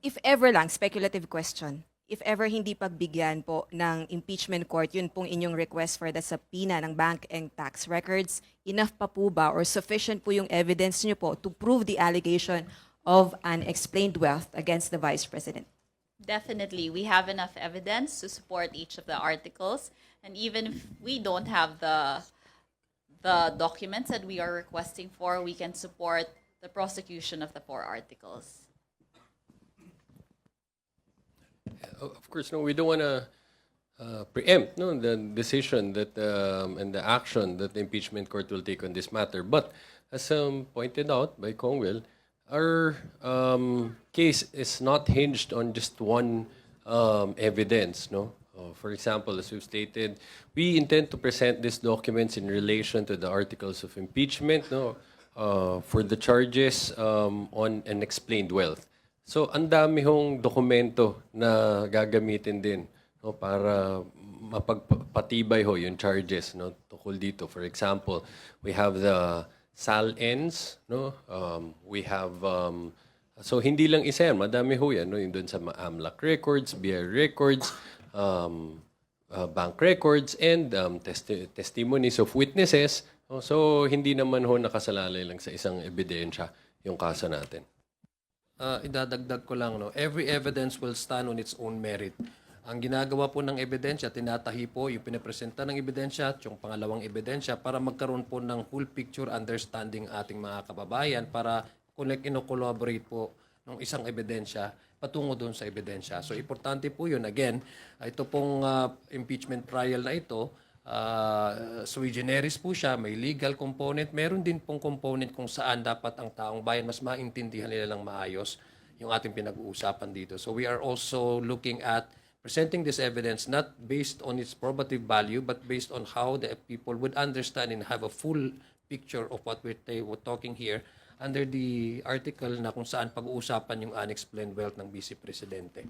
if ever lang, speculative question, if ever hindi pagbigyan po ng impeachment court, yun pong inyong request for the subpoena ng bank and tax records, enough pa po ba or sufficient po yung evidence nyo po to prove the allegation of unexplained wealth against the Vice President? Definitely, we have enough evidence to support each of the articles. And even if we don't have the documents that we are requesting for, we can support the prosecution of the 4 articles. Of course, no, we don't want to preempt the decision that and the action that the impeachment court will take on this matter. But as pointed out by Kongwell, our case is not hinged on just one evidence. No, for example, as we've stated, we intend to present these documents in relation to the articles of impeachment. No, for the charges on unexplained wealth. So, ang dami hong dokumento na gagamitin din, no, para mapagpatibay ho yung charges, no, tukol dito. For example, we have the SAL-ends, no, we have, so hindi lang isa yan, madami ho yan, no, yung dun sa AMLAC records, BI records, bank records, and testimonies of witnesses. No, so, hindi naman ho nakasalalay lang sa isang ebidensya yung kaso natin. Idadagdag ko lang, no? Every evidence will stand on its own merit. Ang ginagawa po ng ebidensya, tinatahi po yung pinapresenta ng ebidensya at yung pangalawang ebidensya para magkaroon po ng full picture understanding ating mga kababayan para ino-collaborate po ng isang ebidensya patungo doon sa ebidensya. So, importante po yun. Again, ito pong impeachment trial na ito, sui generis po siya, may legal component, meron din pong component kung saan dapat ang taong bayan mas maintindihan nila lang maayos yung ating pinag-uusapan dito. So we are also looking at presenting this evidence not based on its probative value but based on how the people would understand and have a full picture of what we're talking here under the article na kung saan pag-uusapan yung unexplained wealth ng Vice Presidente.